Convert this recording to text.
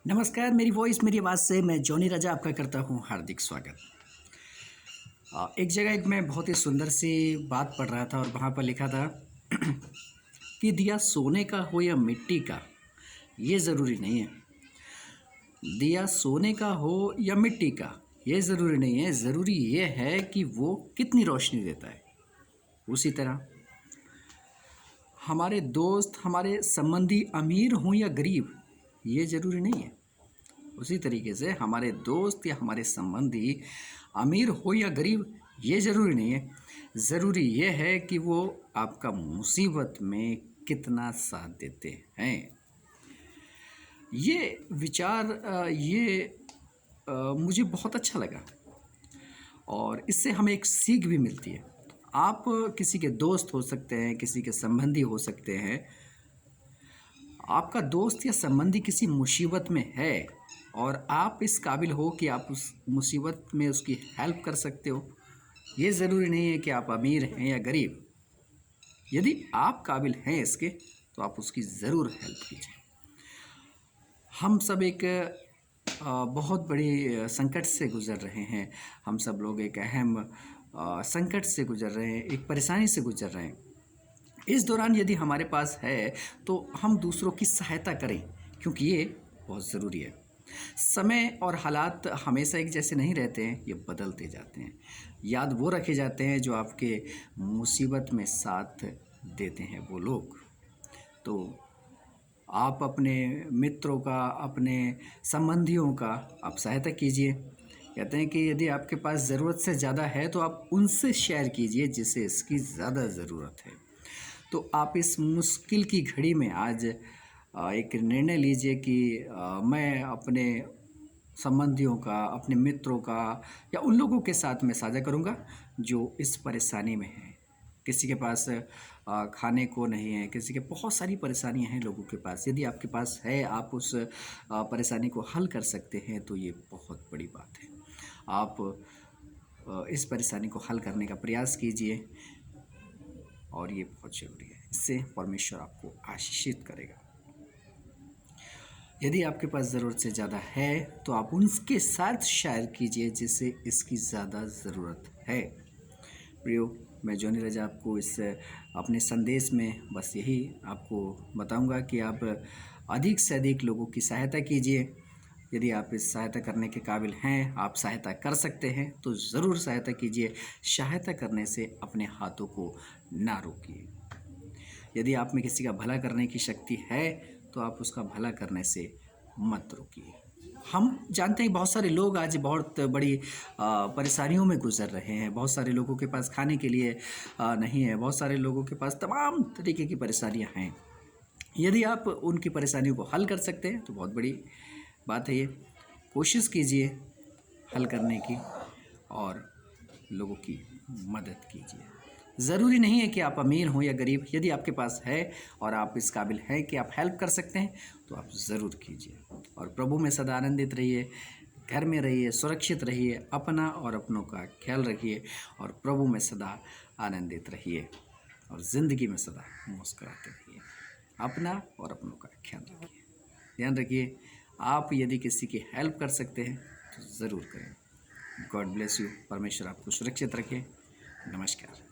नमस्कार, मेरी वॉइस मेरी आवाज़ से मैं जॉनी राजा आपका करता हूँ हार्दिक स्वागत। एक जगह मैं बहुत ही सुंदर सी बात पढ़ रहा था और वहाँ पर लिखा था कि दिया सोने का हो या मिट्टी का, ये ज़रूरी नहीं है। दिया सोने का हो या मिट्टी का, ये ज़रूरी नहीं है। ज़रूरी ये है कि वो कितनी रोशनी देता है। उसी तरह हमारे दोस्त, हमारे संबंधी अमीर हों या गरीब, ये ज़रूरी नहीं है। उसी तरीके से हमारे दोस्त या हमारे संबंधी अमीर हो या गरीब, ये ज़रूरी नहीं है। ज़रूरी ये है कि वो आपका मुसीबत में कितना साथ देते हैं। ये विचार मुझे बहुत अच्छा लगा और इससे हमें एक सीख भी मिलती है। आप किसी के दोस्त हो सकते हैं, किसी के संबंधी हो सकते हैं। आपका दोस्त या संबंधी किसी मुसीबत में है और आप इस काबिल हो कि आप उस मुसीबत में उसकी हेल्प कर सकते हो। ये ज़रूरी नहीं है कि आप अमीर हैं या गरीब। यदि आप काबिल हैं इसके, तो आप उसकी ज़रूर हेल्प कीजिए। हम सब एक बहुत बड़ी संकट से गुज़र रहे हैं। हम सब लोग एक अहम संकट से गुज़र रहे हैं, एक परेशानी से गुज़र रहे हैं। इस दौरान यदि हमारे पास है तो हम दूसरों की सहायता करें, क्योंकि ये बहुत ज़रूरी है। समय और हालात हमेशा एक जैसे नहीं रहते हैं, ये बदलते जाते हैं। याद वो रखे जाते हैं जो आपके मुसीबत में साथ देते हैं वो लोग। तो आप अपने मित्रों का, अपने संबंधियों का आप सहायता कीजिए। कहते हैं कि यदि आपके पास ज़रूरत से ज़्यादा है तो आप उनसे शेयर कीजिए जिसे इसकी ज़्यादा ज़रूरत है। तो आप इस मुश्किल की घड़ी में आज एक निर्णय लीजिए कि मैं अपने संबंधियों का, अपने मित्रों का या उन लोगों के साथ मैं साझा करूँगा जो इस परेशानी में हैं। किसी के पास खाने को नहीं है, किसी के बहुत सारी परेशानियाँ हैं लोगों के पास। यदि आपके पास है, आप उस परेशानी को हल कर सकते हैं, तो ये बहुत बड़ी बात है। आप इस परेशानी को हल करने का प्रयास कीजिए और ये बहुत ज़रूरी है। इससे परमेश्वर आपको आशीषित करेगा। यदि आपके पास ज़रूरत से ज़्यादा है तो आप उनके साथ शेयर कीजिए जिसे इसकी ज़्यादा ज़रूरत है। प्रियो, मैं जॉनी रजा आपको इस अपने संदेश में बस यही आपको बताऊंगा कि आप अधिक से अधिक लोगों की सहायता कीजिए। यदि आप इस सहायता करने के काबिल हैं, आप सहायता कर सकते हैं, तो ज़रूर सहायता कीजिए। सहायता करने से अपने हाथों को ना रोकिए। यदि आप में किसी का भला करने की शक्ति है तो आप उसका भला करने से मत रोकिए। हम जानते हैं बहुत सारे लोग आज बहुत बड़ी परेशानियों में गुजर रहे हैं। बहुत सारे लोगों के पास खाने के लिए नहीं है। बहुत सारे लोगों के पास तमाम तरीके की परेशानियां हैं। यदि आप उनकी परेशानियों को हल कर सकते हैं तो बहुत बड़ी बात है ये। कोशिश कीजिए हल करने की और लोगों की मदद कीजिए। ज़रूरी नहीं है कि आप अमीर हों या गरीब। यदि आपके पास है और आप इस काबिल हैं कि आप हेल्प कर सकते हैं, तो आप ज़रूर कीजिए। और प्रभु में सदा आनंदित रहिए, घर में रहिए, सुरक्षित रहिए, अपना और अपनों का ख्याल रखिए और प्रभु में सदा आनंदित रहिए और ज़िंदगी में सदा मुस्कुराते रहिए। अपना और अपनों का ख्याल रखिए। ध्यान रखिए, आप यदि किसी की हेल्प कर सकते हैं तो ज़रूर करें। God bless you. परमेश्वर आपको सुरक्षित रखे। नमस्कार।